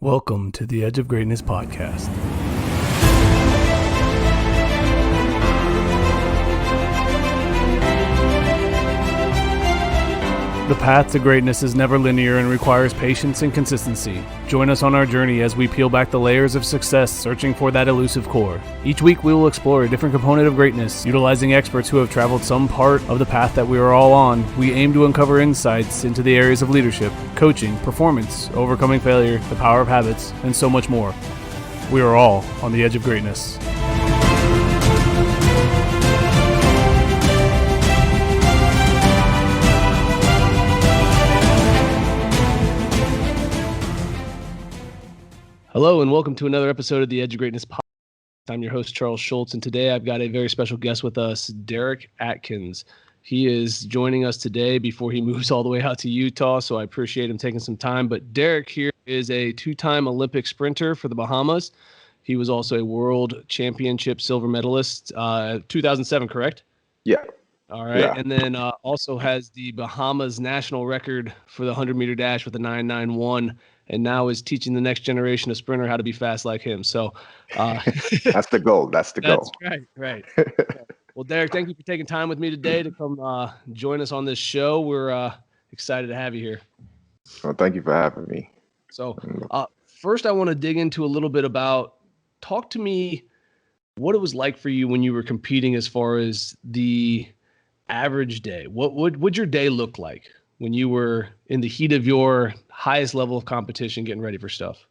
Welcome to the Edge of Greatness podcast. The path to greatness is never linear and requires patience and consistency. Join us on our journey as we peel back the layers of success, searching for that elusive core. Each week we will explore a different component of greatness, utilizing experts who have traveled some part of the path that we are all on. We aim to uncover insights into the areas of leadership, coaching, performance, overcoming failure, the power of habits, and so much more. We are all on the edge of greatness. Hello and welcome to another episode of the Edge of Greatness podcast. I'm your host, Charles Schultz, and today I've got a very special guest with us, Derrick Atkins. He is joining us today before he moves all the way out to Utah, so I appreciate him taking some time. But Derrick here is a two-time Olympic sprinter for the Bahamas. He was also a world championship silver medalist, 2007, correct? Yeah. All right, yeah. And then also has the Bahamas national record for the 100-meter dash with a 9.91, and now is teaching the next generation of sprinter how to be fast like him. So that's the goal. That's the goal. That's right. Well, Derrick, thank you for taking time with me today to come join us on this show. We're excited to have you here. Well, thank you for having me. So first I want to dig into a little bit about, talk to me what it was like for you when you were competing as far as the average day. What would your day look like when you were in the heat of your highest level of competition, getting ready for stuff?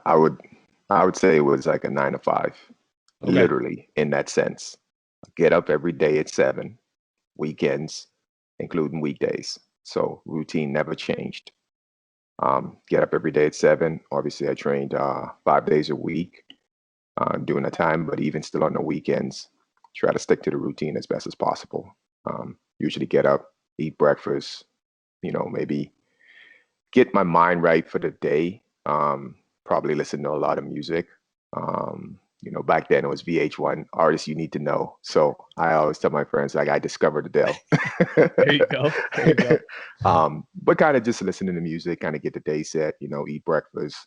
I would say it was like a 9 to 5, okay. Literally in that sense. Get up every day at 7, weekends, including weekdays. So routine never changed. Get up every day at 7. Obviously, I trained 5 days a week during the time, but even still on the weekends, try to stick to the routine as best as possible. Usually get up, eat breakfast, maybe get my mind right for the day. Probably listen to a lot of music. Back then it was VH1, artists you need to know. So I always tell my friends, like, I discovered Adele. There you go. But kind of just listening to music, kind of get the day set, eat breakfast.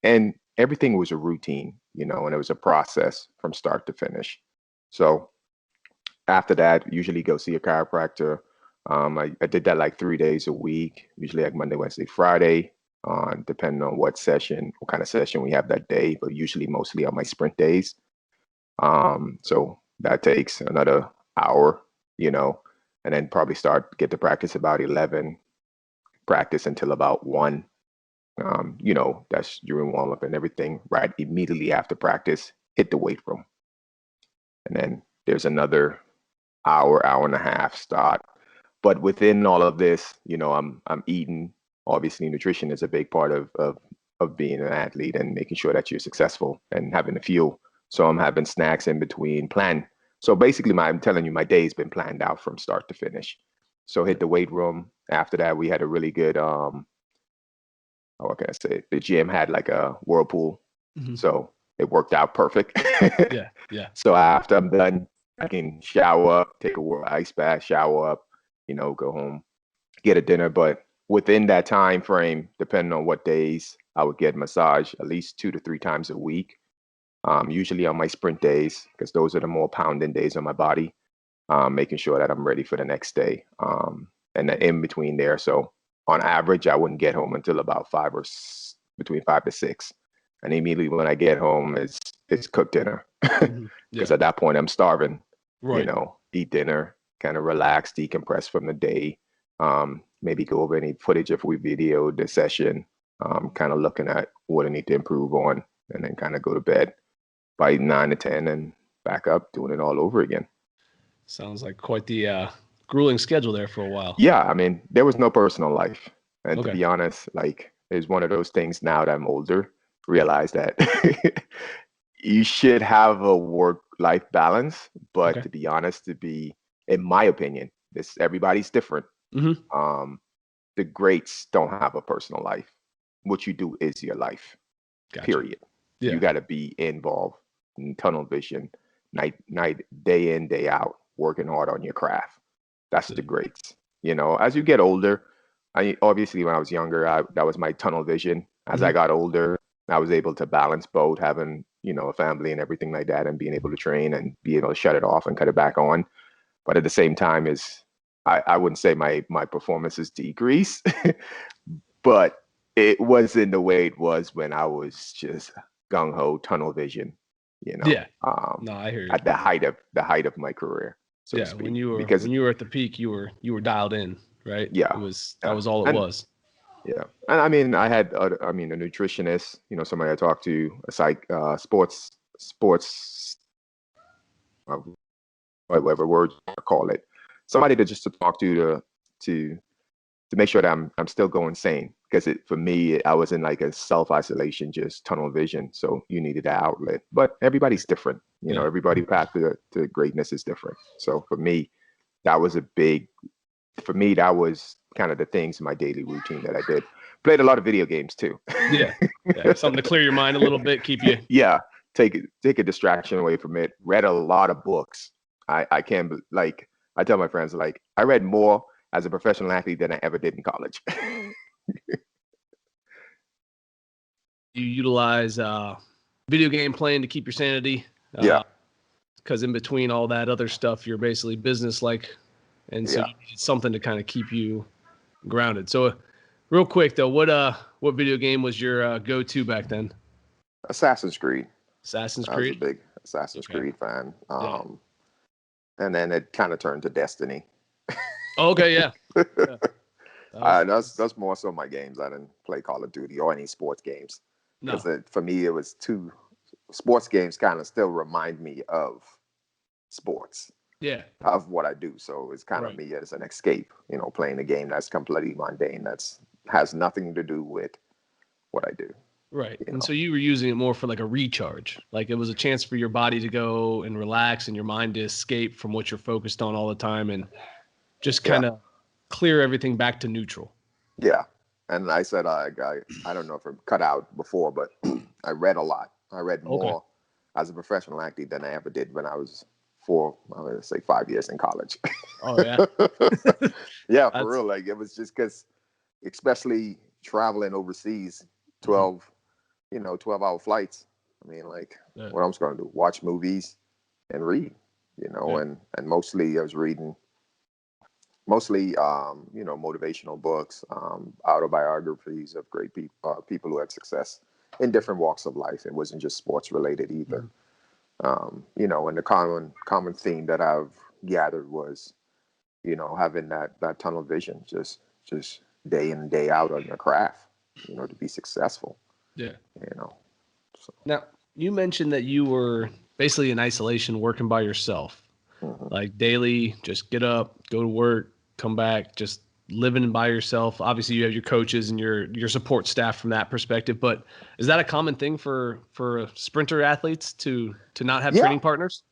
And everything was a routine, and it was a process from start to finish. So after that, usually go see a chiropractor. I did that like 3 days a week, usually like Monday, Wednesday, Friday, depending on what kind of session we have that day, but usually mostly on my sprint days. So that takes another hour, and then probably get to practice about 11, practice until about 1. That's during warm up and everything. Right immediately after practice, hit the weight room. And then there's another hour and a half start. But within all of this, I'm eating. Obviously, nutrition is a big part of being an athlete and making sure that you're successful and having the fuel. So I'm having snacks in between, plan. So basically, I'm telling you, my day's been planned out from start to finish. So hit the weight room. After that, we had a really good, what can I say? The gym had like a whirlpool. Mm-hmm. So it worked out perfect. Yeah. So after I'm done, I can shower up, take a ice bath, shower up, go home, get a dinner. But within that time frame, depending on what days, I would get massage at least 2 to 3 times a week. Usually on my sprint days, because those are the more pounding days on my body, making sure that I'm ready for the next day. And then in between there, so on average, I wouldn't get home until about between 5 to 6. And immediately when I get home, it's cooked dinner. Because at that point I'm starving. Right. Eat dinner, kind of relax, decompress from the day. Maybe go over any footage if we videoed the session, kind of looking at what I need to improve on, and then kind of go to bed by 9 to 10 and back up, doing it all over again. Sounds like quite the grueling schedule there for a while. Yeah, I mean, there was no personal life. And to be honest, like, it's one of those things now that I'm older, realize that you should have a work-life balance. But to be honest, in my opinion, everybody's different. Mm-hmm. The greats don't have a personal life. What you do is your life. Gotcha. Period. Yeah. You got to be involved in tunnel vision, night, day in, day out, working hard on your craft. That's the greats. As you get older, obviously when I was younger, that was my tunnel vision. As I got older, I was able to balance both, having, a family and everything like that, and being able to train and be able to shut it off and cut it back on. But at the same time, I wouldn't say my performances decreased, but it wasn't the way it was when I was just gung ho, tunnel vision, Yeah. No, I hear you. at the height of my career, so to Yeah, speak. when you were at the peak, you were dialed in, right? Yeah, that was all it was. Yeah, and I mean, I had, a nutritionist, somebody I talked to, a sports, uh, whatever word you call it, somebody to talk to make sure that I'm still going sane, because for me, I was in like a self isolation, just tunnel vision. So you needed that outlet, but everybody's different. Everybody's path to greatness is different. So for me, that was that was kind of the things in my daily routine that I did. Played a lot of video games too. Yeah. Something to clear your mind a little bit, keep you. Yeah, take a distraction away from it. Read a lot of books. I can't, like, I tell my friends, like, I read more as a professional athlete than I ever did in college. You utilize video game playing to keep your sanity. Yeah. Because in between all that other stuff, you're basically business-like. And so you need something to kind of keep you grounded. So real quick, though, what video game was your go-to back then? Assassin's Creed. Assassin's I Creed? was a big Assassin's Creed fan. Yeah. And then it kind of turned to Destiny. Okay, yeah. That's more so my games. I didn't play Call of Duty or any sports games. No. Because for me, it was sports games kind of still remind me of sports. Yeah. Of what I do. So it's kind of me as an escape, playing a game that's completely mundane, has nothing to do with what I do. Right. And so you were using it more for like a recharge. Like it was a chance for your body to go and relax and your mind to escape from what you're focused on all the time and just kind of clear everything back to neutral. Yeah. And I said, I don't know if it cut out before, but I read a lot. I read more as a professional athlete than I ever did when I was 5 years in college. Oh, yeah. Yeah, for real. Like, it was just because, especially traveling overseas, 12-hour flights. I mean, like, what I'm going to do, watch movies and read, and mostly I was reading, motivational books, autobiographies of great people who had success in different walks of life. It wasn't just sports related either. And the common theme that I've gathered was, having that tunnel vision, just day in and day out on your craft, to be successful. Yeah. So. Now, you mentioned that you were basically in isolation, working by yourself, like daily, just get up, go to work, come back, just living by yourself. Obviously you have your coaches and your support staff from that perspective, but is that a common thing for sprinter athletes to not have training partners?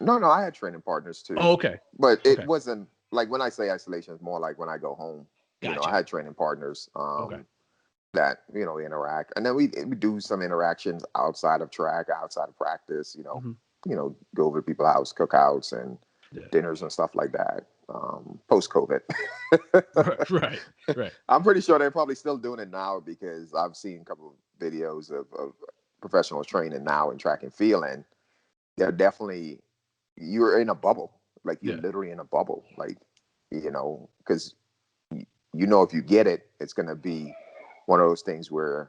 No, I had training partners too. Oh, okay. But it wasn't like, when I say isolation, it's more like when I go home. Gotcha. I had training partners that interact, and then we do some interactions outside of track, outside of practice. Go over to people's house, cookouts and dinners and stuff like that. Post COVID. Right. I'm pretty sure they're probably still doing it now, because I've seen a couple of videos of professionals training now in track and field, and they're definitely, you're in a bubble. Like, you're literally in a bubble. Like, because if you get it, it's going to be one of those things where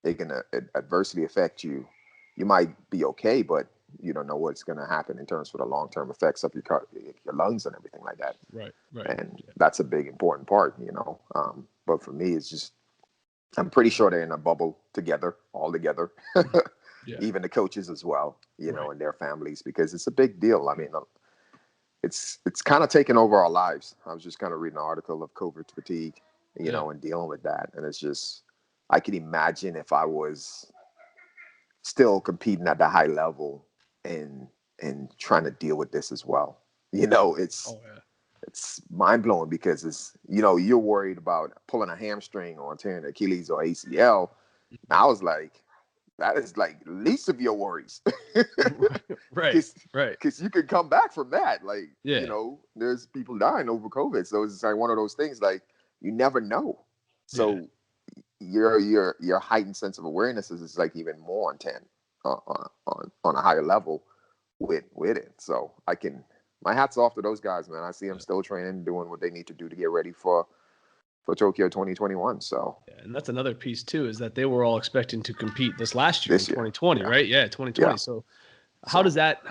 it can adversely affect you. You might be okay, but you don't know what's going to happen in terms of the long-term effects of your lungs and everything like that. Right. And that's a big, important part, But for me, it's just, I'm pretty sure they're in a bubble all together. Even the coaches as well, and their families, because it's a big deal. I mean, it's kind of taken over our lives. I was just kind of reading an article of COVID fatigue, and dealing with that. And it's just, I can imagine if I was still competing at the high level and trying to deal with this as well. It's mind blowing, because it's, you're worried about pulling a hamstring or tearing an Achilles or ACL. And I was like, that is like least of your worries. Right. Because you could come back from that. Like, there's people dying over COVID. So it's like one of those things, like, you never know. So your heightened sense of awareness is like even more intent on a higher level with it. So my hat's off to those guys, man. I see them still training, doing what they need to do to get ready for Tokyo 2021. So yeah, and that's another piece too, is that they were all expecting to compete this last year in this year, 2020, yeah. right? Yeah, 2020. Yeah. So how do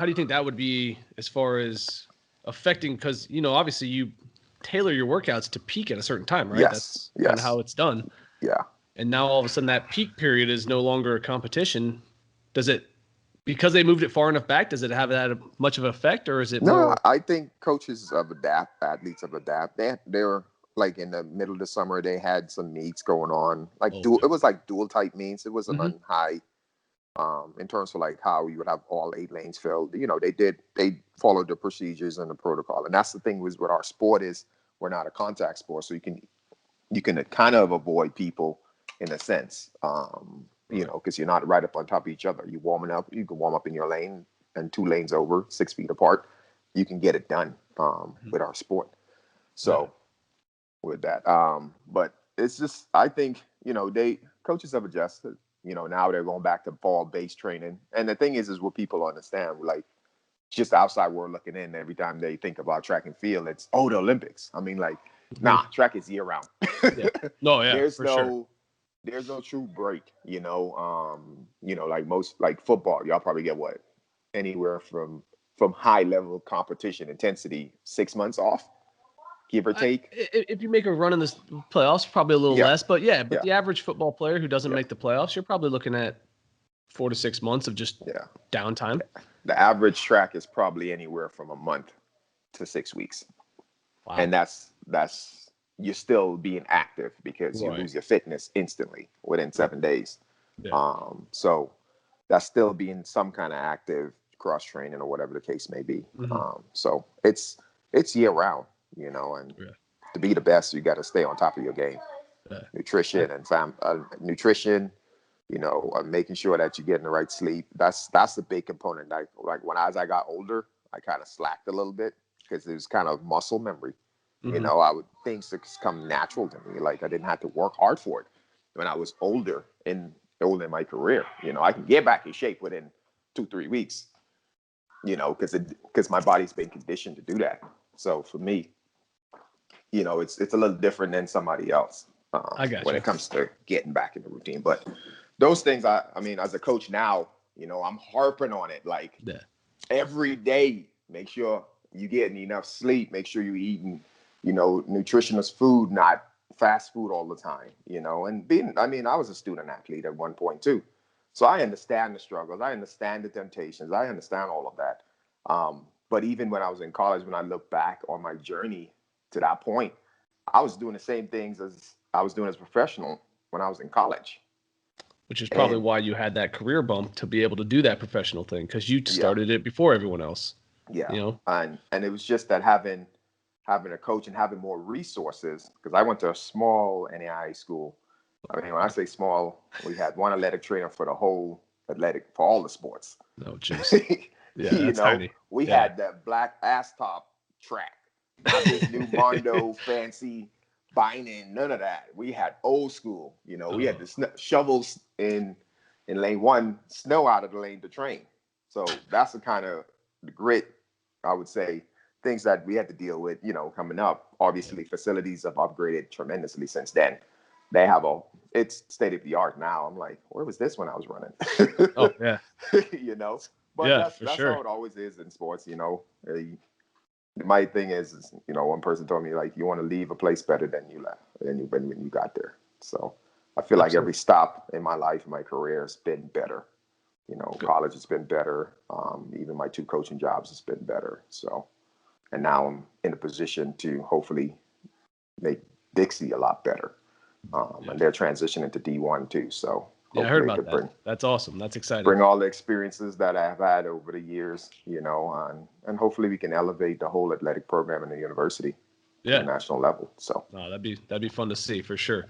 you think that would be as far as affecting, because obviously you tailor your workouts to peak at a certain time, right? Yes. That's kind of how it's done. Yeah. And now all of a sudden that peak period is no longer a competition. Does it, because they moved it far enough back, does it have that much of an effect, or is it No, more? I think coaches have adapt, athletes have adapt. They were like in the middle of the summer, they had some meets going on, like Okay. it was like dual type meets. It wasn't Mhm. on high, in terms of like how you would have all 8 lanes filled. They followed the procedures and the protocol. And that's the thing with our sport is we're not a contact sport. So you can kind of avoid people in a sense, Right. because you're not right up on top of each other. You're warming up, you can warm up in your lane and 2 lanes over, 6 feet apart. You can get it done, with our sport. Yeah. So with that, but it's just, I think, coaches have adjusted. Now they're going back to ball based training. And the thing is what people understand, like, just the outside world looking in, every time they think about track and field, it's, oh, the Olympics. I mean, like, nah, track is year round. Yeah. No, yeah, there's for sure. no there's no true break, like most, like football, y'all probably get what, anywhere from high level competition intensity, 6 months off, give or take. If you make a run in this playoffs, probably a little Yeah, less, but yeah, but yeah, the average football player who doesn't yeah, make the playoffs, you're probably looking at 4 to 6 months of just yeah. downtime. The average track is probably anywhere from a month to 6 weeks. Wow. And that's you're still being active because you Right. lose your fitness instantly within 7 days. Yeah. So that's still being some kind of active cross training or whatever the case may be. Mhm. So it's year round, and Yeah. to be the best, you got to stay on top of your game. Yeah. Nutrition and nutrition, making sure that you're getting the right sleep. That's the big component. Like when as I got older, I kind of slacked a little bit because it was kind of muscle memory. Mhm. I would things just come natural to me. Like I didn't have to work hard for it. When I was older in my career, I can get back in shape within 2-3 weeks. Because my body's been conditioned to do that. So for me, it's a little different than somebody else, I when gotcha. it comes to getting back in the routine. But those things, I mean, as a coach now, I'm harping on it like Yeah. every day. Make sure you getting enough sleep. Make sure you're eating, nutritious food, not fast food all the time. I was a student athlete at one point too, so I understand the struggles. I understand the temptations. I understand all of that. But even when I was in college, when I look back on my journey to that point, I was doing the same things as I was doing as a professional when I was in college. Which is probably And why you had that career bump to be able to do that professional thing, because you yeah, started it before everyone else. yeah, You know. and it was just that having a coach and having more resources, because I went to a small NAIA school. I mean, when I say small, we had one athletic trainer for the whole athletic for all the sports. Oh, jeez. Yeah, that's tiny. We Yeah. had that black ass top track, not this new Mondo fancy binding, none of that. We had old school. We had the shovels in lane one, snow out of the lane to train. So that's the kind of grit, I would say, things that we had to deal with, coming up. Obviously, facilities have upgraded tremendously since then. It's state of the art now. I'm like, where was this when I was running? Oh, yeah. you know, but Yeah, that's for that's how sure. it always is in sports. My thing is, one person told me like you want to leave a place better than you left than you've been when you got there. So I feel like Absolutely. every stop in my life, in my career, has been better. Good. College has been better. Even my 2 coaching jobs has been better. So, and now I'm in a position to hopefully make Dixie a lot better. Yeah. And they're transitioning to D1 too. So Yeah, I heard hopefully they about could that. That's awesome. That's exciting. bring all the experiences that I've had over the years, and hopefully we can elevate the whole athletic program in the university to a Yeah. national level. So, No, that'd be fun to see for sure.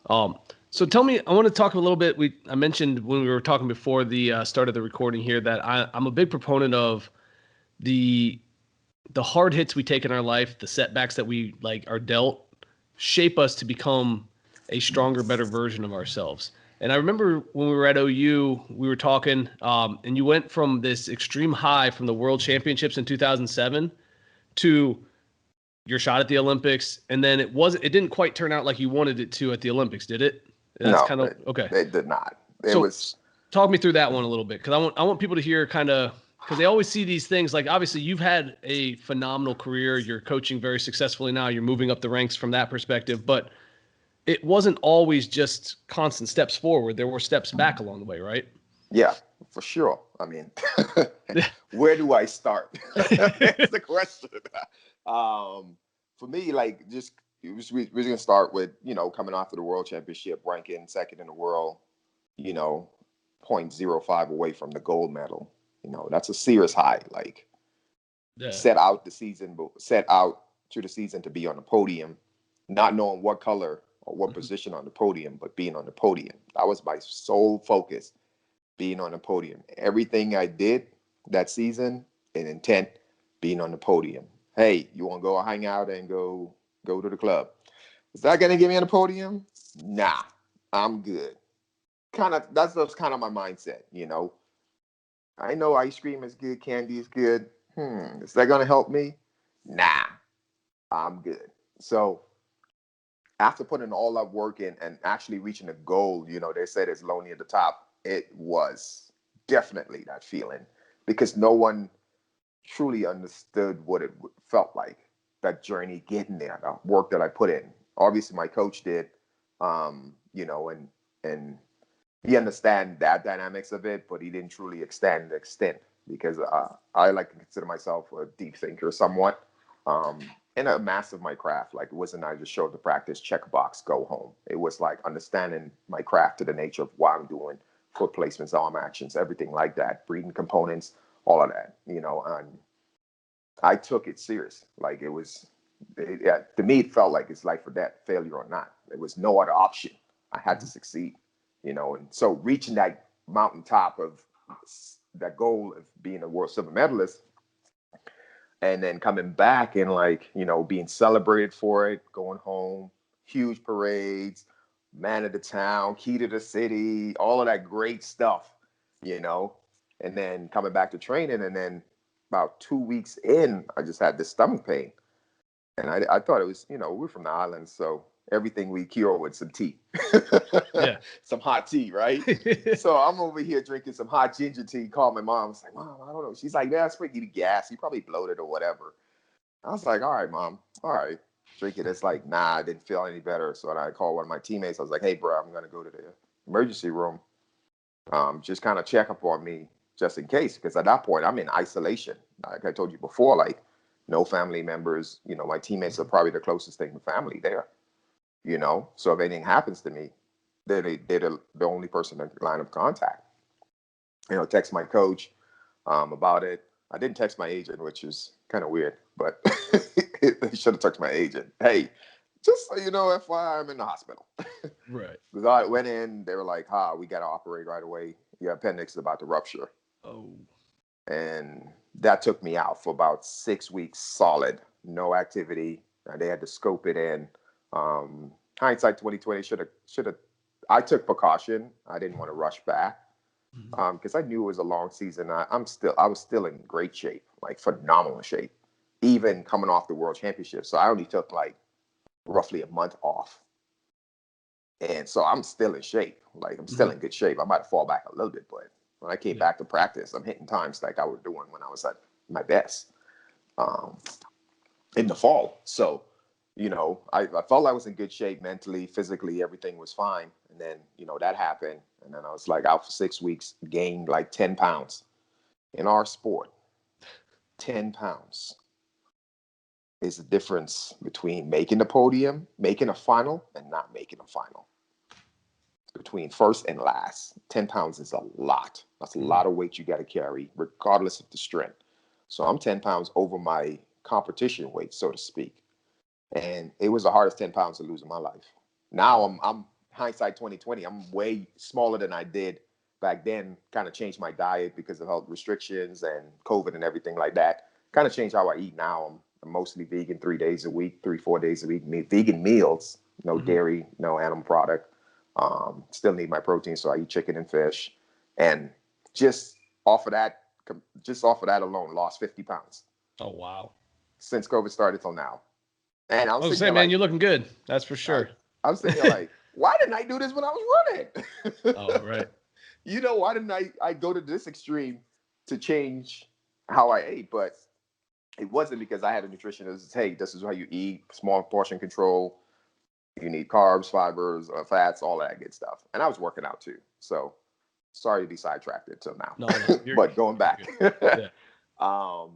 So tell me, I want to talk a little bit. I mentioned when we were talking before the start of the recording here that I'm a big proponent of the hard hits we take in our life, the setbacks that we like are dealt, shape us to become a stronger, better version of ourselves. And I remember when we were at OU, we were talking, and you went from this extreme high from the World Championships in 2007 to your shot at the Olympics, and then it didn't quite turn out like you wanted it to at the Olympics, did it? That's No, kind of okay. they did not. It So was talk me through that one a little bit, because I want people to hear kind of, because they always see these things, like obviously you've had a phenomenal career, you're coaching very successfully now, you're moving up the ranks from that perspective, but it wasn't always just constant steps forward. There were steps back along the way, right? yeah, for sure. I mean, where do I start? That's the question. For me, like we're gonna start with, coming off of the World Championship, ranking second in the world, you know, 0.05 away from the gold medal. That's a serious high. Like Yeah. set out through the season to be on the podium, not knowing what color or what position on the podium, but being on the podium. That was my sole focus, being on the podium. Everything I did that season, an intent, being on the podium. Hey, you want to go hang out and go to the club? Is that going to get me on the podium? Nah, I'm good. That's kind of my mindset. I know ice cream is good, candy is good. Is that going to help me? Nah, I'm good. So after putting all that work in and actually reaching a goal, they said it's lonely at the top. It was definitely that feeling, because no one truly understood what it felt like, that journey getting there, the work that I put in. Obviously, my coach did, and he understand that dynamics of it, but he didn't truly extend the extent, because I like to consider myself a deep thinker somewhat. And a master of my craft. Like, it wasn't I just showed the practice, check a box, go home. It was like understanding my craft to the nature of why I'm doing foot placements, arm actions, everything like that, breathing components, all of that, and I took it serious. Like to me, it felt like it's life or death, failure or not. There was no other option. I had to succeed, and so reaching that mountaintop of that goal of being a world silver medalist, and then coming back and being celebrated for it, going home, huge parades, man of the town, key to the city, all of that great stuff, and then coming back to training, and then about 2 weeks in, I just had this stomach pain. And I thought it was, we're from the islands, so everything we cure with some tea. Yeah. Some hot tea, right? So I'm over here drinking some hot ginger tea, call my mom. I was like, Mom, I don't know. She's like, yeah, it's pretty gas. You probably bloated or whatever. I was like, all right, Mom. All right. Drink it. It's like, nah, I didn't feel any better. So I called one of my teammates. I was like, hey, bro, I'm going to go to the emergency room. Just kind of check up on me just in case. Because at that point, I'm in isolation. Like I told you before, like no family members, my teammates are probably the closest thing to family there, So if anything happens to me, they're the only person in line of contact. Text my coach about it. I didn't text my agent, which is kind of weird, but I should have texted my agent. Hey, just so you know, FYI, I'm in the hospital. Right. Because I went in, they were like, we got to operate right away. Your appendix is about to rupture. Oh. And that took me out for about 6 weeks solid, no activity. They had to scope it in. Hindsight 2020 should have. I took precaution. I didn't want to rush back because I knew it was a long season. I was still in great shape, like phenomenal shape, even coming off the World Championship. So I only took like roughly a month off, and so I'm still in shape. Like I'm still in good shape. I might have fall back a little bit, but when I came back to practice, I'm hitting times like I was doing when I was at my best in the fall. So, I felt I was in good shape mentally, physically, everything was fine. And then, that happened. And then I was like out for 6 weeks, gained like 10 pounds. In our sport, 10 pounds is the difference between making the podium, making a final, and not making a final. Between first and last, 10 pounds is a lot. That's a lot of weight you got to carry, regardless of the strength. So I'm 10 pounds over my competition weight, so to speak. And it was the hardest 10 pounds to lose in my life. Now I'm hindsight 2020. I'm way smaller than I did back then. Kind of changed my diet because of health restrictions and COVID and everything like that. Kind of changed how I eat now. I'm mostly vegan 3 days a week, 3-4 days a week, vegan meals. no dairy, no animal product. Still need my protein, so I eat chicken and fish. And just off of that, just off of that alone, lost 50 pounds Oh, wow. since COVID started till now. And I'm I was sitting saying, here man, like, you're looking good. That's for sure. I'm sitting here like, why didn't I do this when I was running? Oh, right. Why didn't I go to this extreme to change how I ate? But it wasn't because I had a nutritionist. Hey, this is how you eat, small portion control. You need carbs, fibers, fats, all that good stuff. And I was working out too. So sorry to be sidetracked until now. No, but going back. Yeah. um,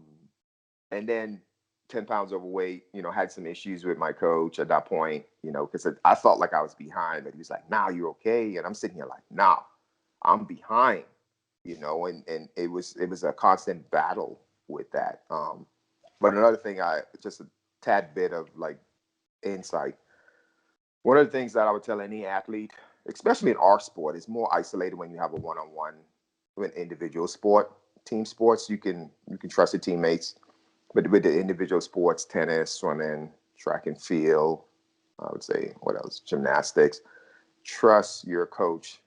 and then 10 pounds overweight, had some issues with my coach at that point, because I felt like I was behind. But he was like, nah, you're okay. And I'm sitting here like, nah, I'm behind, and it was a constant battle with that. But another thing, just a tad bit of like insight. One of the things that I would tell any athlete, especially in our sport, is more isolated when you have a one-on-one with an individual sport. Team sports, you can trust your teammates, but with the individual sports, tennis, swimming, track and field, I would say what else? Gymnastics. Trust your coach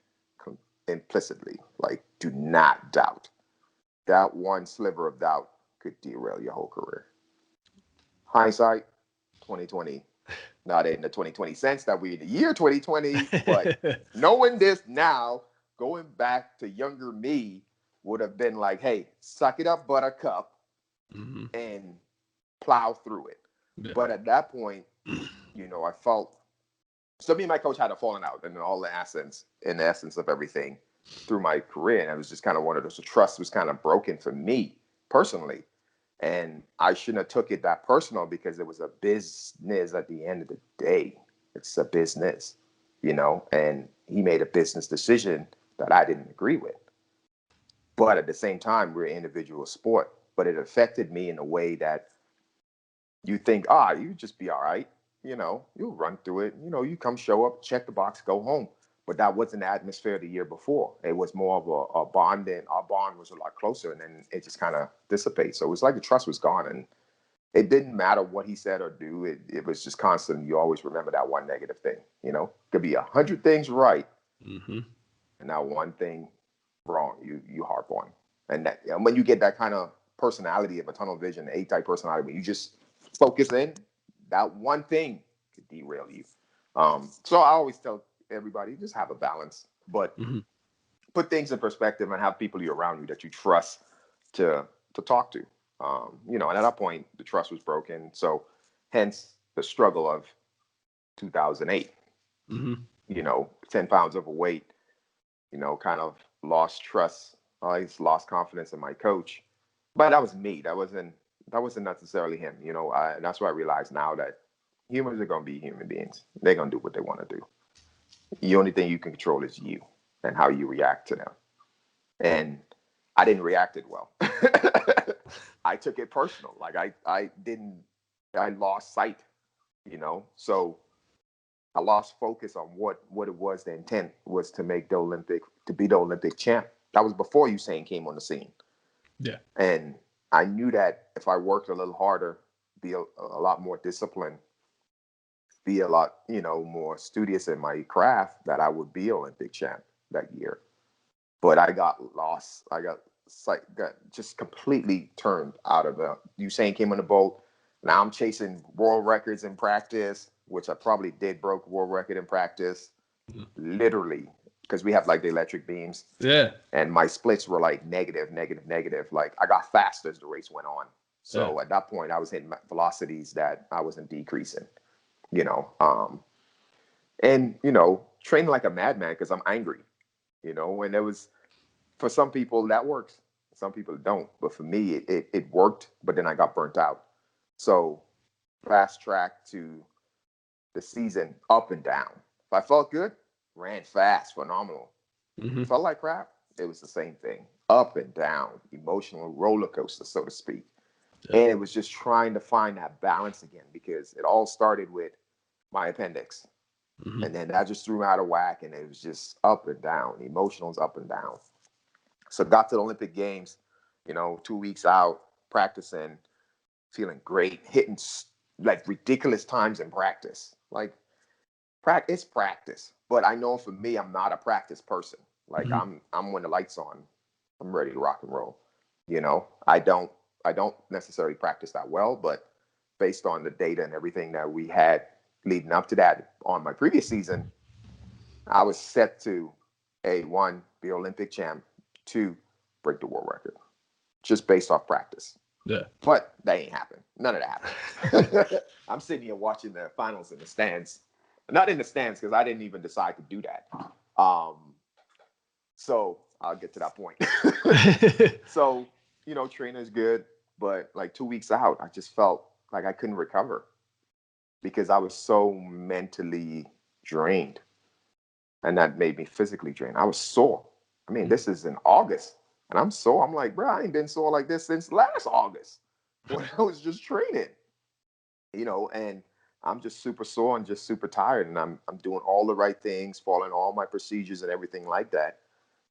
implicitly. Like, do not doubt. That one sliver of doubt could derail your whole career. Hindsight, 2020. Not in the 2020 sense that we're in the year 2020, but knowing this now, going back to younger me would have been like, hey, suck it up, buttercup, and plow through it. Yeah. But at that point, I felt, so me and my coach had a falling out in the essence of everything through my career. And it was just kind of one of those, the trust was kind of broken for me personally. And I shouldn't have took it that personal because it was a business at the end of the day. It's a business, and he made a business decision that I didn't agree with. But at the same time, we're an individual sport. But it affected me in a way that you think, you just be all right. You'll run through it. You come show up, check the box, go home. But that wasn't the atmosphere the year before. It was more of a bond, and our bond was a lot closer, and then it just kind of dissipates. So it was like the trust was gone, and it didn't matter what he said or do. It was just constant. You always remember that one negative thing. Could be 100 things right, and that one thing wrong. You harp on, and that when you get that kind of personality of a tunnel vision, A-type personality, when you just focus in, that one thing could derail you. So I always tell everybody, just have a balance, but put things in perspective and have people around you that you trust to talk to. And at that point, the trust was broken. So hence the struggle of 2008, 10 pounds overweight, kind of lost trust. I lost confidence in my coach, but that was me. That wasn't necessarily him. And that's why I realize now that humans are going to be human beings. They're going to do what they want to do. The only thing you can control is you and how you react to them. And I didn't react it well. I took it personal. Like I lost sight, so I lost focus on what it was. The intent was to be the Olympic champ. That was before Usain came on the scene. Yeah. And I knew that if I worked a little harder, be a lot more disciplined, be a lot, more studious in my craft, that I would be Olympic champ that year. But I got lost. got just completely turned out of the. Usain came on the boat. Now I'm chasing world records in practice, which I probably did broke world record in practice, literally, because we have like the electric beams. Yeah. And my splits were like negative, negative, negative. Like I got faster as the race went on. So at that point, I was hitting velocities that I wasn't decreasing. And training like a madman because I'm angry. And it was, for some people that works, some people don't. But for me, it worked. But then I got burnt out. So fast track to the season, up and down. If I felt good, ran fast, phenomenal. Felt like crap, it was the same thing. Up and down, emotional roller coaster, so to speak. And it was just trying to find that balance again, because it all started with my appendix. And then that just threw me out of whack, and it was just up and down, emotionals up and down. So got to the Olympic Games, 2 weeks out, practicing, feeling great, hitting like ridiculous times in practice. Like Practice, practice. But I know for me, I'm not a practice person. Like Mhm. I'm when the lights on, I'm ready to rock and roll. I don't necessarily practice that well, but based on the data and everything that we had leading up to that on my previous season, I was set to one, be Olympic champ, two, break the world record, just based off practice. Yeah. But that ain't happened. None of that happened. I'm sitting here watching the finals in the stands. Not in the stands because I didn't even decide to do that. So I'll get to that point. So, training is good, but like 2 weeks out, I just felt like I couldn't recover because I was so mentally drained. And that made me physically drained. I was sore. I mean, this is in August, and I'm sore. I'm like, bro, I ain't been sore like this since last August when I was just training, and I'm just super sore and just super tired, and I'm doing all the right things, following all my procedures and everything like that.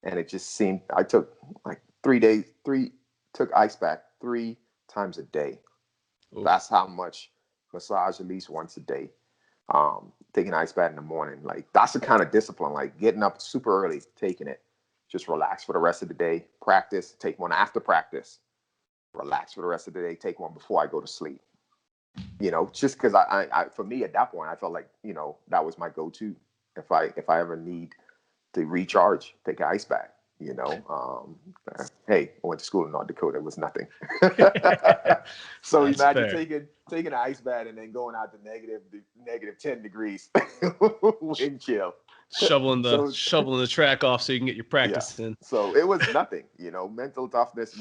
And it just seemed I took like 3 days, took ice bath 3 times a day. Oof. That's how much massage at least once a day. Taking ice bath in the morning, like that's the kind of discipline, like getting up super early, taking it, just relax for the rest of the day, practice, take one after practice, relax for the rest of the day, take one before I go to sleep. Just because for me at that point, I felt like, that was my go-to. If I ever need to recharge, take an ice bath. Hey, I went to school in North Dakota. It was nothing. So That's imagine fair. taking an ice bath and then going out to negative 10 degrees wind chill. Shoveling the So shoveling the track off so you can get your yeah, practice in. so it was nothing. Mental toughness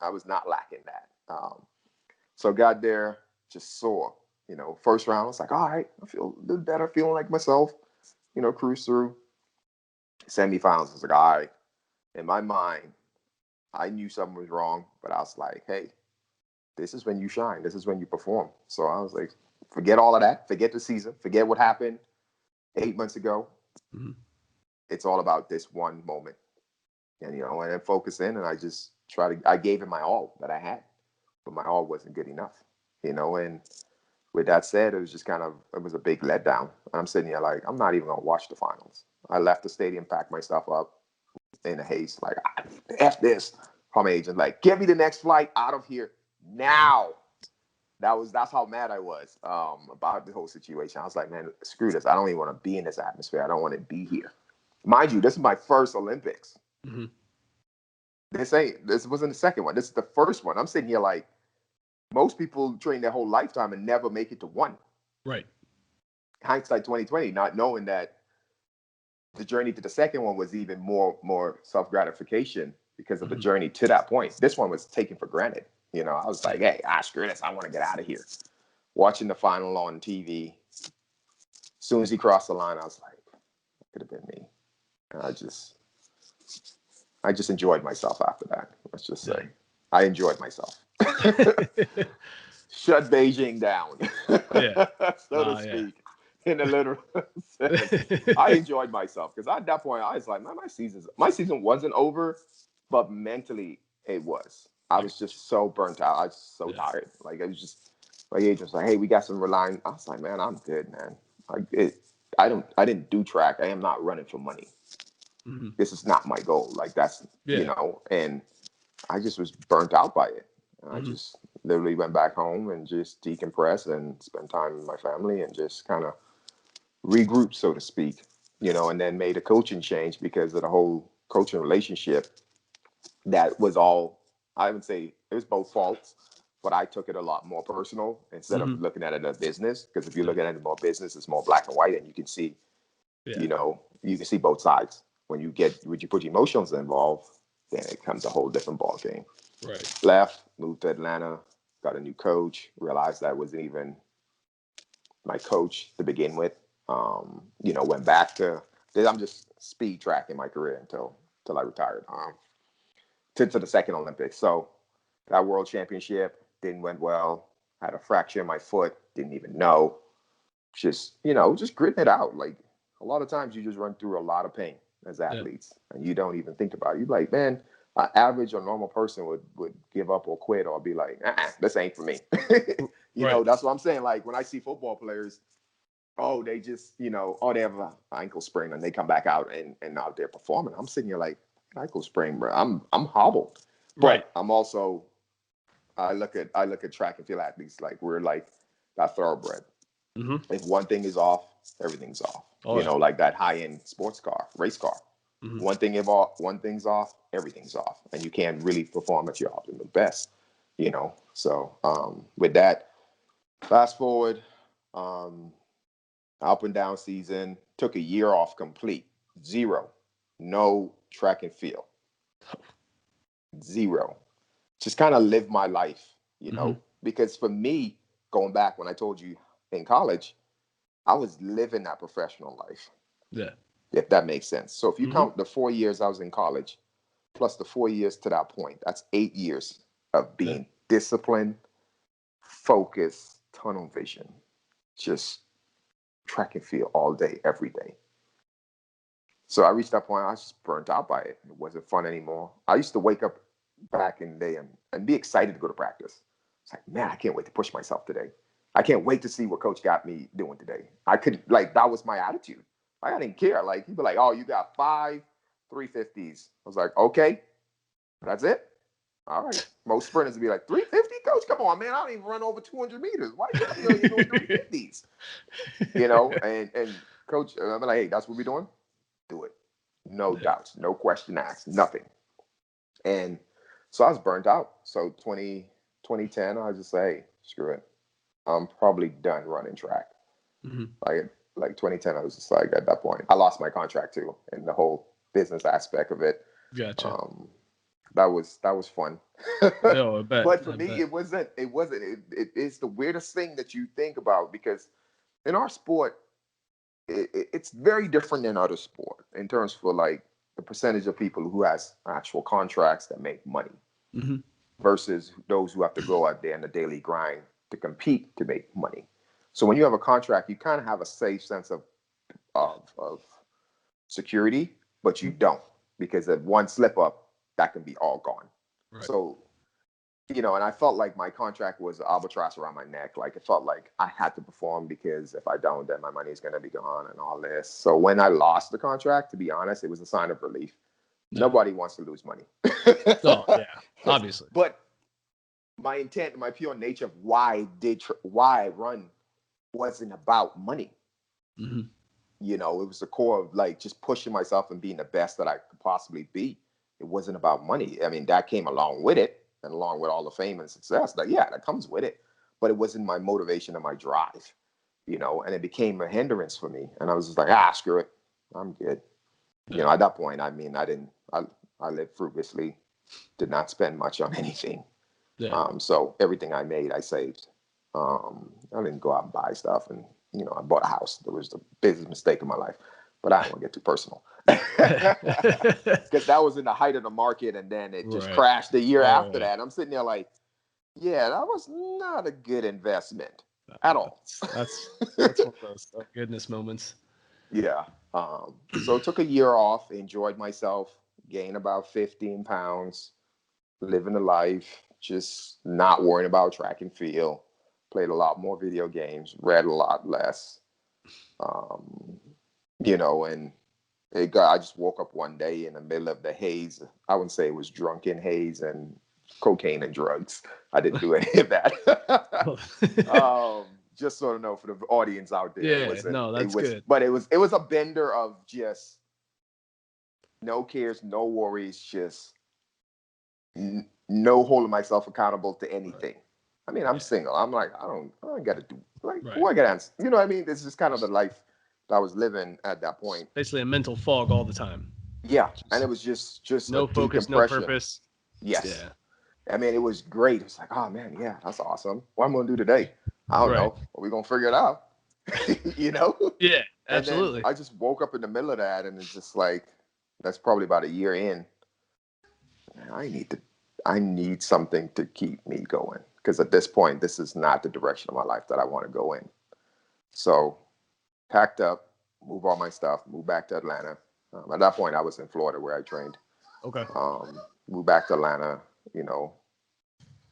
I was not lacking that. So got there, just sore. First round, I was like, all right, I feel a little better, feeling like myself. Cruise through. Semifinals, I was like, all right. In my mind, I knew something was wrong, but I was like, hey, this is when you shine. This is when you perform. So I was like, forget all of that. Forget the season. Forget what happened 8 months ago. Mhm. It's all about this one moment. And then focus in, and I gave it my all that I had, but my all wasn't good enough. And with that said, it was a big letdown. I'm sitting here like, I'm not even going to watch the finals. I left the stadium, packed my stuff up in a haste, like, F this. Call my agent, like, get me the next flight out of here now. That's how mad I was about the whole situation. I was like, man, screw this. I don't even want to be in this atmosphere. I don't want to be here. Mind you, this is my first Olympics. Mhm. This wasn't the second one. This is the first one. I'm sitting here like, most people train their whole lifetime and never make it to one. Right. Hindsight 2020, not knowing that the journey to the second one was even more self gratification because of the Mhm. journey to that point. This one was taken for granted. I was like, hey, screw this. I want to get out of here. Watching the final on TV. As soon as he crossed the line, I was like, that could have been me. And I just enjoyed myself after that. Let's just say I enjoyed myself. Shut Beijing down, Yeah. so to Yeah. speak, in a literal sense. I enjoyed myself because at that point I was like, man, my season wasn't over, but mentally it was. I was just so burnt out. I was so Yeah. tired. Like it was just my agent was like, hey, we got some relying. I was like, man, I'm good, man. I didn't do track. I am not running for money. Mhm. This is not my goal. Like that's Yeah. and I just was burnt out by it. And I Mhm. just literally went back home and just decompress and spend time with my family and just kind of regroup, so to speak, and then made a coaching change because of the whole coaching relationship. That was all, I would say it was both faults, but I took it a lot more personal instead of Mhm. looking at it as business. Because if you Yeah. look at it more business, it's more black and white and you can see, Yeah. you can see both sides. When you put emotions involved, then it becomes a whole different ball game. Right. Left, moved to Atlanta, got a new coach, realized that wasn't even my coach to begin with. Went back I'm just speed tracking my career until I retired. To the second Olympics. So that world championship didn't went well. Had a fracture in my foot, didn't even know. Just gritting it out. Like a lot of times you just run through a lot of pain as Yeah. athletes and you don't even think about it. You're like, man, an average or normal person would give up or quit or be like, this ain't for me. Right. That's what I'm saying. Like when I see football players, oh, they just, oh, they have an ankle sprain and they come back out and out there performing. I'm sitting here like, ankle sprain, bro. I'm hobbled. Right. But I'm also, I look at track and field athletes like we're like that thoroughbred. Mm-hmm. If one thing is off, everything's off. Oh, yeah. Like that high end sports car, race car. Mm-hmm. One thing's off, everything's off, and you can't really perform at your optimal best. So with that, fast forward, um, up and down season, took a year off complete, zero, no track and field, zero. Just kind of live my life, Mm-hmm. because for me, going back when I told you in college, I was living that professional life, Yeah. if that makes sense. So if you Mm-hmm. count the 4 years I was in college, plus the 4 years to that point, that's 8 years of being disciplined, focused, tunnel vision, just track and field all day, every day. So I reached that point, I was just burnt out by it. It wasn't fun anymore. I used to wake up back in the day and be excited to go to practice. It's like, man, I can't wait to push myself today. I can't wait to see what coach got me doing today. I couldn't, like, that was my attitude. Like, I didn't care. Like, he'd be like, oh, you got 5 350s. I was like, okay, that's it. All right. Most sprinters would be like, 350, coach? Come on, man. I don't even run over 200 meters. Why you got me doing 350s? And coach, I'm like, hey, that's what we're doing? Do it. No doubts, no question asked, nothing. And so I was burnt out. So 2010, I was just like, hey, screw it. I'm probably done running track. Mm-hmm. Like 2010, I was just like, at that point, I lost my contract too, and the whole business aspect of it. Gotcha. That was fun. No, I bet. But for me, it wasn't. It's the weirdest thing that you think about, because in our sport, it's very different than other sport in terms for like the percentage of people who has actual contracts that make money, mm-hmm. versus those who have to go out there in the daily grind to compete to make money. So when you have a contract, you kind of have a safe sense of security, but you don't, because if one slip up, that can be all gone. Right. So, and I felt like my contract was albatross around my neck. Like, it felt like I had to perform, because if I don't, then my money is going to be gone and all this. So when I lost the contract, to be honest, it was a sign of relief. No. Nobody wants to lose money. Oh, yeah, obviously. But my intent, my pure nature of why I run wasn't about money. Mm-hmm. It was the core of like just pushing myself and being the best that I could possibly be. It wasn't about money. I mean, that came along with it, and along with all the fame and success. Like, yeah, that comes with it. But it wasn't my motivation and my drive, and it became a hindrance for me. And I was just like, screw it. I'm good. At that point, I mean, I lived frugally, did not spend much on anything. Yeah. So everything I made, I saved. I didn't go out and buy stuff, and I bought a house. That was the biggest mistake of my life, but I don't want to get too personal, because that was in the height of the market, and then it just crashed the year after that. And I'm sitting there like, yeah, that was not a good investment at all. That's one of those goodness moments. Yeah. So took a year off, enjoyed myself, gained about 15 pounds, living the life, just not worrying about track and field. Played a lot more video games, read a lot less. And I just woke up one day in the middle of the haze. I wouldn't say it was drunken haze and cocaine and drugs. I didn't do any of that. Just so to know for the audience out there. Yeah, that's good. But it was a bender of just no cares, no worries, just no holding myself accountable to anything. Right. I mean, I'm single. I'm like, I don't got to do, like, who I got to answer? You know what I mean? This is kind of the life that I was living at that point. Basically a mental fog all the time. Yeah. And it was just no focus, no purpose. Yes. Yeah. I mean, it was great. It was like, oh man, yeah, that's awesome. What I'm going to do today? I don't know. Are we going to figure it out? Yeah, absolutely. I just woke up in the middle of that, and it's just like, that's probably about a year in. I need something to keep me going, because at this point, this is not the direction of my life that I want to go in. So packed up, moved all my stuff, moved back to Atlanta. At that point, I was in Florida where I trained. Okay. Moved back to Atlanta,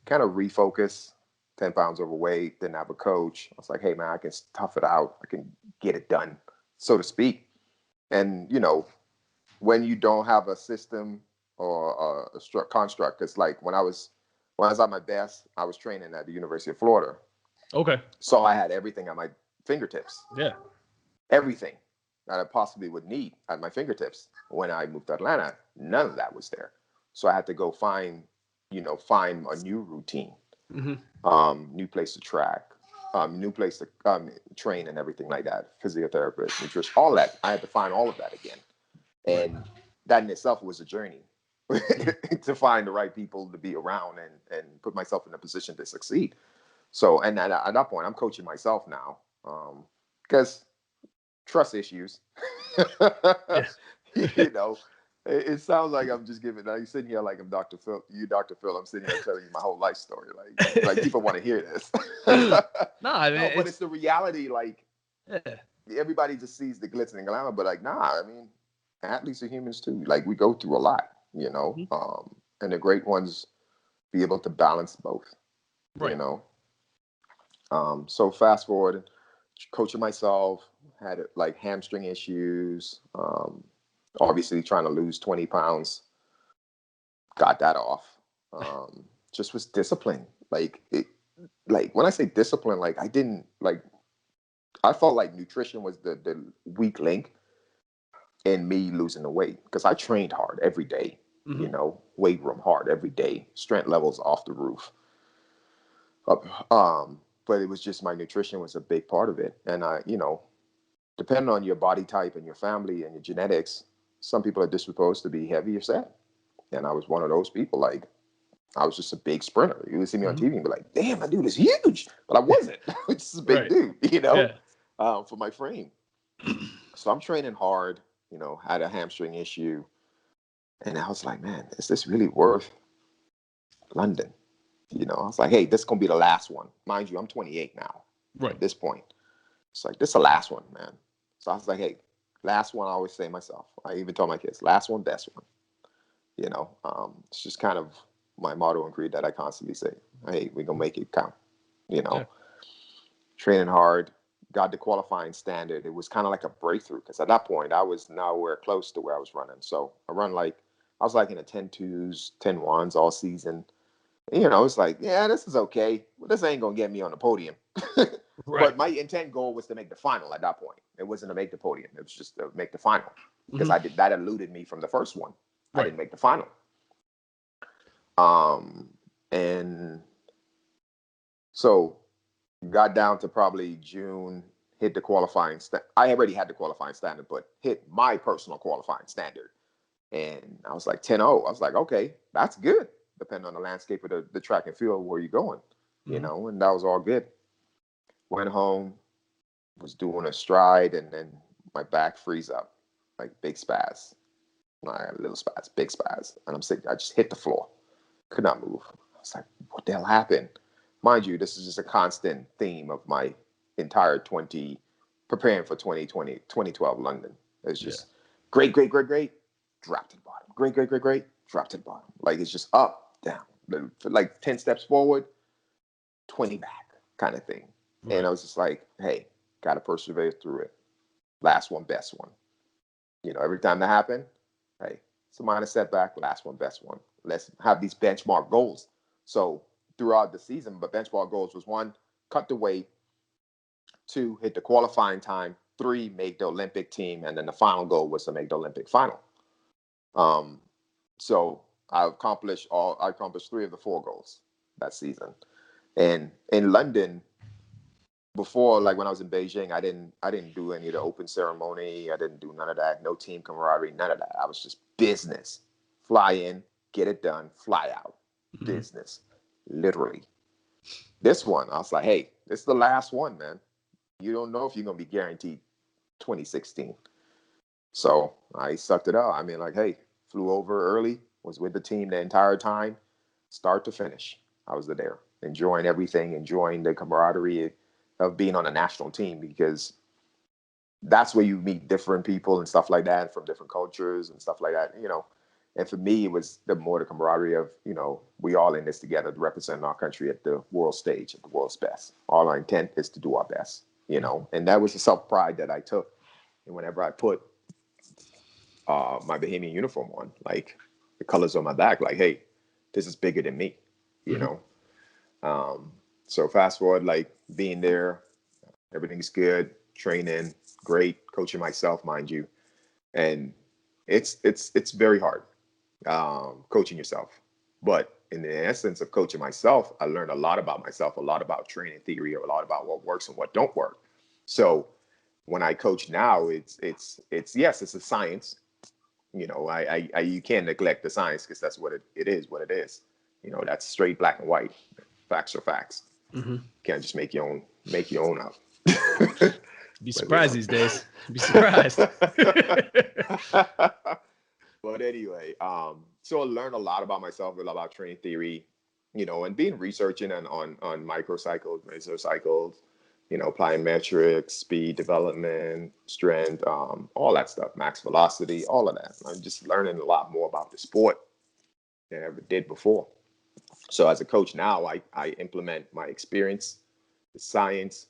kind of refocus, 10 pounds overweight, didn't have a coach. I was like, hey, man, I can tough it out. I can get it done, so to speak. And, when you don't have a system or a construct, it's like when I was at my best, I was training at the University of Florida. Okay. So I had everything at my fingertips. Yeah. Everything that I possibly would need at my fingertips. When I moved to Atlanta, none of that was there. So I had to go find a new routine, new place to track, new place to train and everything like that, physiotherapist, nutrition, all that. I had to find all of that again. And that in itself was a journey to find the right people to be around and put myself in a position to succeed. So, and at that point, I'm coaching myself now because trust issues. It sounds like I'm just giving. Now you're sitting here like I'm Dr. Phil. You, Dr. Phil. I'm sitting here telling you my whole life story. Like people want to hear this. No, I mean, but it's the reality. Like, yeah. Everybody just sees the glitz and glamour, but like, nah. I mean, athletes are humans too. Like, we go through a lot, and the great ones be able to balance both. Right. So fast forward, coaching myself, had like hamstring issues. Obviously trying to lose 20 pounds, got that off. Just was disciplined. Like when I say discipline, like I felt like nutrition was the weak link in me losing the weight, because I trained hard every day, weight room hard every day, strength levels off the roof. But it was just my nutrition was a big part of it. And depending on your body type and your family and your genetics, some people are disposed to be heavy or set. And I was one of those people. Like, I was just a big sprinter. You would see me on TV and be like, damn, that dude is huge. But I wasn't. It's just a big dude, for my frame. So I'm training hard, had a hamstring issue. And I was like, man, is this really worth London? I was like, hey, this is going to be the last one. Mind you, I'm 28 now. Right. At this point. It's like, this is the last one, man. So I was like, hey, last one, I always say myself. I even told my kids, last one, best one. It's just kind of my motto and creed that I constantly say, hey, we're going to make it count. Training hard, got the qualifying standard. It was kind of like a breakthrough, because at that point, I was nowhere close to where I was running. So I was like in the 10.2s, 10.1s all season. It's like, yeah, this is okay. Well, this ain't going to get me on the podium. But my intent goal was to make the final at that point. It wasn't to make the podium. It was just to make the final, because that eluded me from the first one. I didn't make the final. And so got down to probably June, hit the qualifying. I already had the qualifying standard, but hit my personal qualifying standard. And I was like 10-0. I was like, okay, that's good. Depending on the landscape of the track and field where you're going, and that was all good. Went home, was doing a stride, and then my back frees up, like big spaz. I had a little spaz, big spaz. And I'm sitting, I just hit the floor. Could not move. I was like, what the hell happened? Mind you, this is just a constant theme of my entire preparing for 2012 London. It's just great, drop to the bottom. Great, drop to the bottom. Like, it's just up, down. Like 10 steps forward, 20 back kind of thing. Right. And I was just like, hey, got to persevere through it. Last one, best one. Every time that happened, hey, it's a minor setback, last one, best one. Let's have these benchmark goals. So throughout the season, but benchmark goals was 1, cut the weight, 2, hit the qualifying time, 3, make the Olympic team, and then the final goal was to make the Olympic final. So I accomplished 3 of the 4 goals that season. And in London, before, like when I was in Beijing, I didn't do any of the open ceremony. I didn't do none of that. No team camaraderie, none of that. I was just business. Fly in, get it done, fly out. Business, literally. This one, I was like, hey, this is the last one, man. You don't know if you're going to be guaranteed 2016. So I sucked it out. I mean, like, hey, flew over early, was with the team the entire time, start to finish. I was there, enjoying everything, enjoying the camaraderie of being on a national team, because that's where you meet different people and stuff like that from different cultures and stuff like that. And for me, it was the camaraderie of, we all in this together to represent our country at the world stage, at the world's best. All our intent is to do our best, and that was the self-pride that I took. And whenever I put my Bahamian uniform on, like the colors on my back, like, hey, this is bigger than me, you know? So fast forward, like being there, everything's good, training, great, coaching myself, mind you. And it's very hard, coaching yourself. But in the essence of coaching myself, I learned a lot about myself, a lot about training theory, a lot about what works and what don't work. So when I coach now, it's yes, it's a science. You can't neglect the science because that's what it is, what it is. That's straight black and white. Facts are facts. You can't just make your own up. Be surprised these days. Be surprised. But anyway, so I learned a lot about myself, a lot about training theory, and researching on microcycles, mesocycles, applying metrics, speed development, strength, all that stuff, max velocity, all of that. I'm just learning a lot more about the sport than I ever did before. So as a coach now, I implement my experience, the science,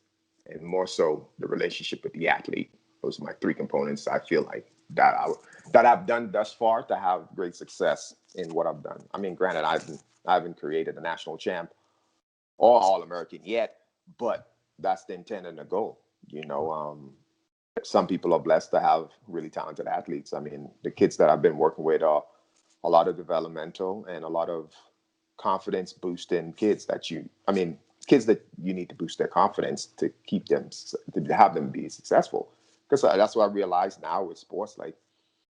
and more so the relationship with the athlete. Those are my three components I feel like that I've done thus far to have great success in what I've done. I mean, granted, I haven't created a national champ or All-American yet, but that's the intent and the goal. Some people are blessed to have really talented athletes. I mean, the kids that I've been working with are a lot of developmental and a lot of confidence boosting kids kids that you need to boost their confidence to keep them, to have them be successful. Because that's what I realize now with sports. Like,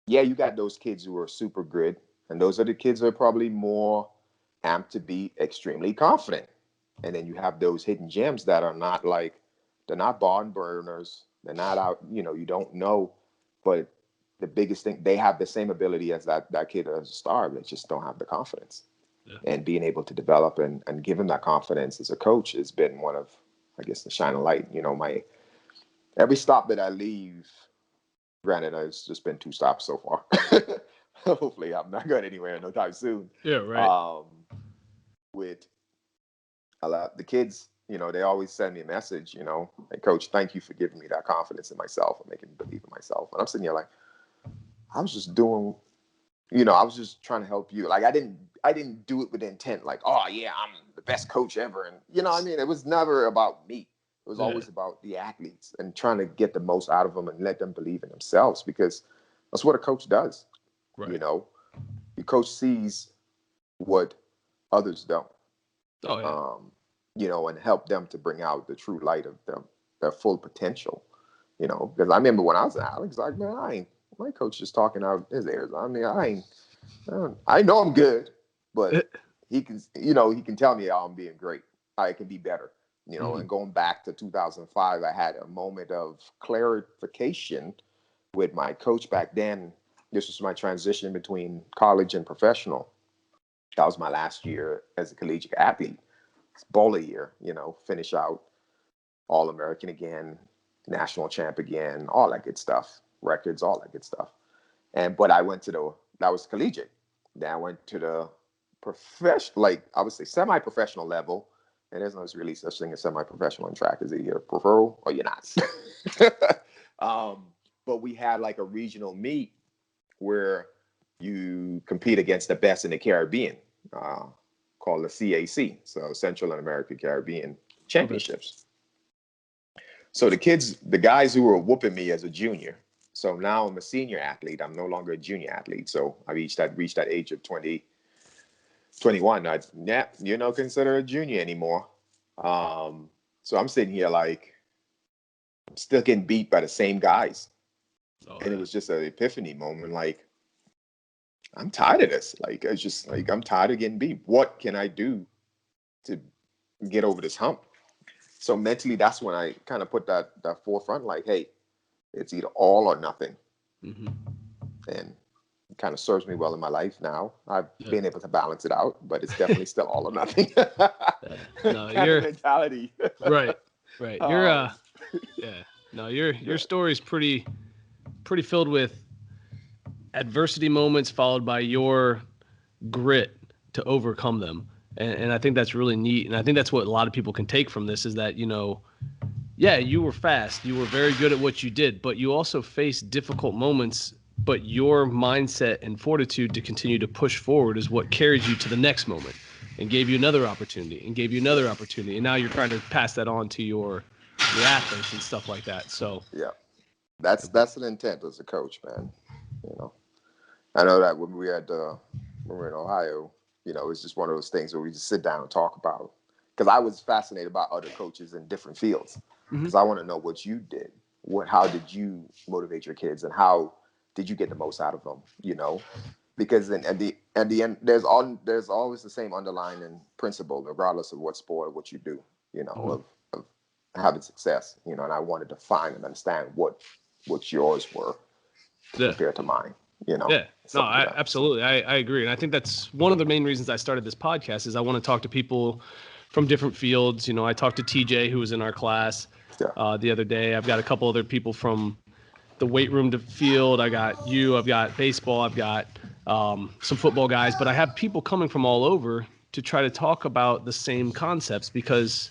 yeah, you got those kids who are super good, and those are the kids that are probably more amped to be extremely confident. And then you have those hidden gems that are not they're not barn burners. They're not out, you don't know. But the biggest thing, they have the same ability as that kid as a star, they just don't have the confidence. Yeah. And being able to develop and give them that confidence as a coach has been one of, I guess, the shining light. Every stop that I leave, granted, it's just been 2 stops so far. Hopefully I'm not going anywhere no time soon. Yeah, right. With a lot the kids, they always send me a message, hey, coach, thank you for giving me that confidence in myself and making me believe in myself. And I'm sitting here like, I was just doing, I was just trying to help you. Like, I didn't do it with intent, like, oh yeah, I'm the best coach ever. And it was never about me. It was always about the athletes and trying to get the most out of them and let them believe in themselves, because that's what a coach does. Right. The coach sees what others don't. Oh, yeah. And help them to bring out the true light of them, their full potential. Because I remember when I was at Alex, like, man, my coach just talking out his ears. I mean, I know I'm good, but he can tell me I'm being great. I can be better. And going back to 2005, I had a moment of clarification with my coach back then. This was my transition between college and professional. That was my last year as a collegiate athlete. It's bowler year, finish out All-American again, national champ again, all that good stuff, records, all that good stuff. But I went to that was collegiate. Then I went to the professional, I would say semi-professional level. And there's no really such thing as semi-professional in track. Is it you're pro or you're not? But we had a regional meet where you compete against the best in the Caribbean, called the CAC, so Central and American Caribbean Championships. Okay. So the guys who were whooping me as a junior, so now I'm a senior athlete. I'm no longer a junior athlete. So I reached that age of 21. Consider a junior anymore. So I'm sitting here I'm still getting beat by the same guys. Oh, and it was just an epiphany moment. I'm tired of this. It's just I'm tired of getting beat. What can I do to get over this hump? So mentally, that's when I kind of put that forefront, hey, it's either all or nothing. Mm-hmm. And it kind of serves me well in my life now. I've been able to balance it out, but it's definitely still all or nothing. No, your mentality. Right. Your story is pretty filled with adversity moments followed by your grit to overcome them. And I think that's really neat. And I think that's what a lot of people can take from this is that, yeah, you were fast. You were very good at what you did, but you also faced difficult moments. But your mindset and fortitude to continue to push forward is what carries you to the next moment and gave you another opportunity and gave you another opportunity. And now you're trying to pass that on to your athletes and stuff like that. So yeah, that's an intent as a coach, man. I know that when we were in Ohio, it's just one of those things where we just sit down and talk about. Because I was fascinated about other coaches in different fields. Because I want to know what you did. How did you motivate your kids, and how did you get the most out of them? Because at the end, there's always the same underlying principle, regardless of what sport or what you do. Of having success. And I wanted to find and understand what yours were compared to mine. Yeah, no, absolutely. I agree. And I think that's one of the main reasons I started this podcast is I want to talk to people from different fields. I talked to TJ, who was in our class the other day. I've got a couple other people from the weight room to field. I got you, I've got baseball, I've got some football guys, but I have people coming from all over to try to talk about the same concepts because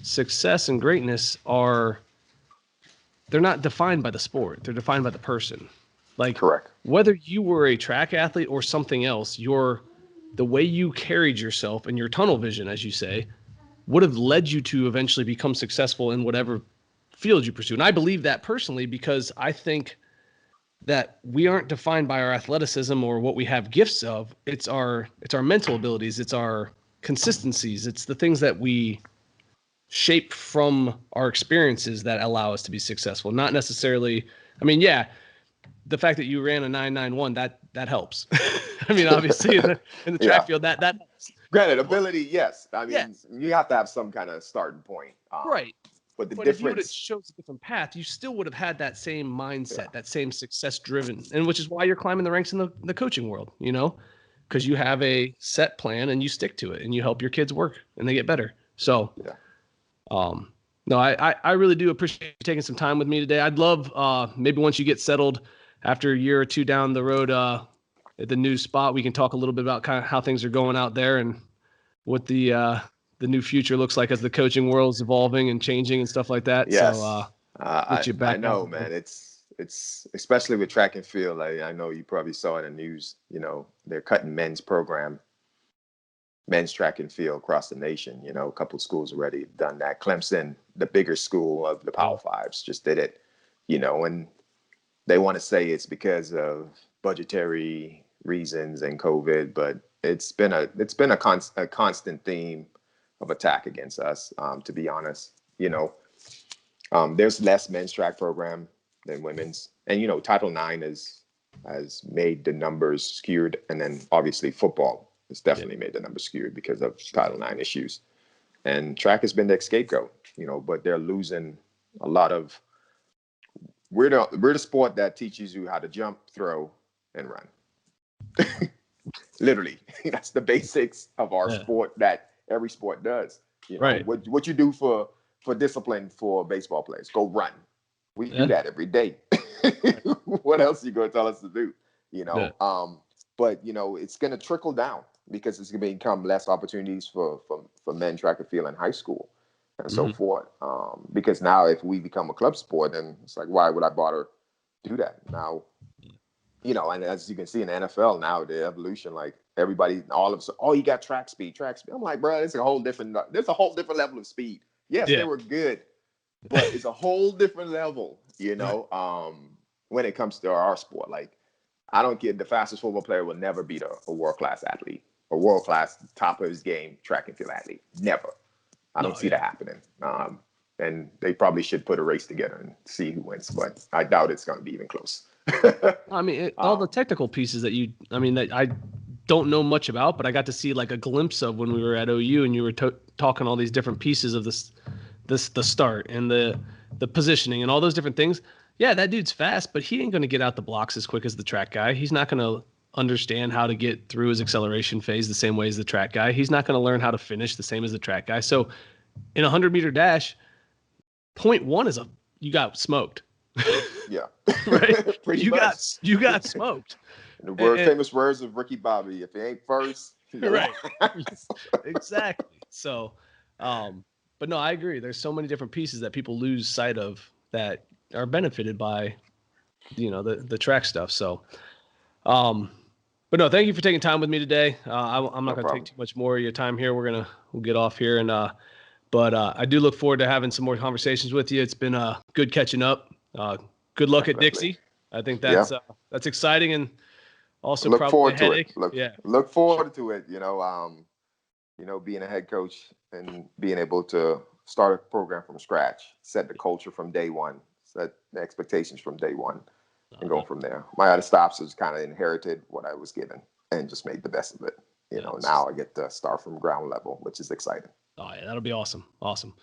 success and greatness they're not defined by the sport. They're defined by the person. Like, correct. Whether you were a track athlete or something else, the way you carried yourself and your tunnel vision, as you say, would have led you to eventually become successful in whatever field you pursue. And I believe that personally because I think that we aren't defined by our athleticism or what we have gifts of. It's our mental abilities. It's our consistencies. It's the things that we shape from our experiences that allow us to be successful. Not necessarily, the fact that you ran a 991, that helps. Obviously in the track field, that helps. Granted, ability, yes. You have to have some kind of starting point. Right. But if you would have chosen a different path, you still would have had that same mindset, that same success driven, and which is why you're climbing the ranks in the coaching world, because you have a set plan and you stick to it and you help your kids work and they get better. So, no, I really do appreciate you taking some time with me today. I'd love maybe once you get settled after a year or two down the road at the new spot, we can talk a little bit about kind of how things are going out there and what the new future looks like as the coaching world is evolving and changing and stuff like that. Yes. So I know, man. It's especially with track and field. I know you probably saw it in the news. They're cutting men's track and field across the nation. A couple of schools already done that. Clemson, the bigger school of the Power Fives, just did it. And they want to say it's because of budgetary reasons and COVID, but it's been a constant theme of attack against us. To be honest, there's less men's track program than women's, and Title IX has made the numbers skewed, and then obviously football has definitely made the numbers skewed because of Title IX issues, and track has been the scapegoat. But they're losing a lot of. We're the sport that teaches you how to jump, throw, and run. Literally, that's the basics of our sport that every sport does. Right. What you do for discipline for baseball players, go run. We do that every day. What else are you going to tell us to do? But it's going to trickle down because it's going to become less opportunities for men track and field in high school and so forth. Because now if we become a club sport, then it's like, why would I bother do that now? And as you can see in the NFL now, the evolution, like everybody, all of a sudden, you got track speed. I'm like, bro, there's a whole different level of speed. Yes, they were good, but it's a whole different level, when it comes to our sport. Like, I don't care. The fastest football player will never beat a world-class athlete, a world-class top of his game track and field athlete. Never. I don't see that happening. And they probably should put a race together and see who wins, but I doubt it's going to be even close. All the technical pieces that I don't know much about, but I got to see like a glimpse of when we were at OU and you were talking all these different pieces of the start and the positioning and all those different things. Yeah, that dude's fast, but he ain't going to get out the blocks as quick as the track guy. He's not going to understand how to get through his acceleration phase the same way as the track guy. He's not going to learn how to finish the same as the track guy. So in a 100-meter dash, 0.1 you got smoked. Yeah. Right? Pretty you much. got smoked. The famous words of Ricky Bobby: "If it ain't first, right." Exactly. So, but no, I agree. There's so many different pieces that people lose sight of that are benefited by, the track stuff. So, but no, thank you for taking time with me today. I'm not going to take too much more of your time here. We'll get off here, and but I do look forward to having some more conversations with you. It's been good catching up. Good luck at Dixie. I think that's exciting, and also look probably forward a to headache. Look forward to it. Being a head coach and being able to start a program from scratch, set the culture from day one, set the expectations from day one, and go from there. My other stops was kind of inherited what I was given and just made the best of it. Now I get to start from ground level, which is exciting. Oh yeah, that'll be awesome. Awesome.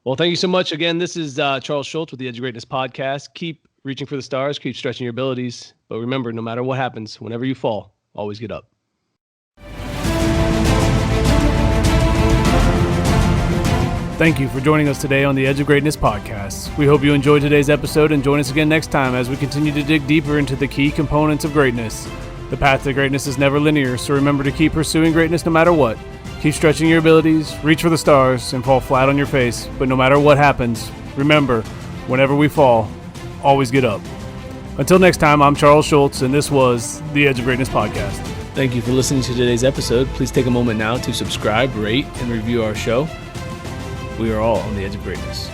Well, thank you so much. Again, this is Charles Schultz with the Edge of Greatness podcast. Keep reaching for the stars, keep stretching your abilities. But remember, no matter what happens, whenever you fall, always get up. Thank you for joining us today on the Edge of Greatness podcast. We hope you enjoyed today's episode and join us again next time as we continue to dig deeper into the key components of greatness. The path to greatness is never linear, so remember to keep pursuing greatness no matter what. Keep stretching your abilities, reach for the stars, and fall flat on your face. But no matter what happens, remember, whenever we fall, always get up. Until next time, I'm Charles Schultz, and this was the Edge of Greatness podcast. Thank you for listening to today's episode. Please take a moment now to subscribe, rate, and review our show. We are all on the edge of greatness.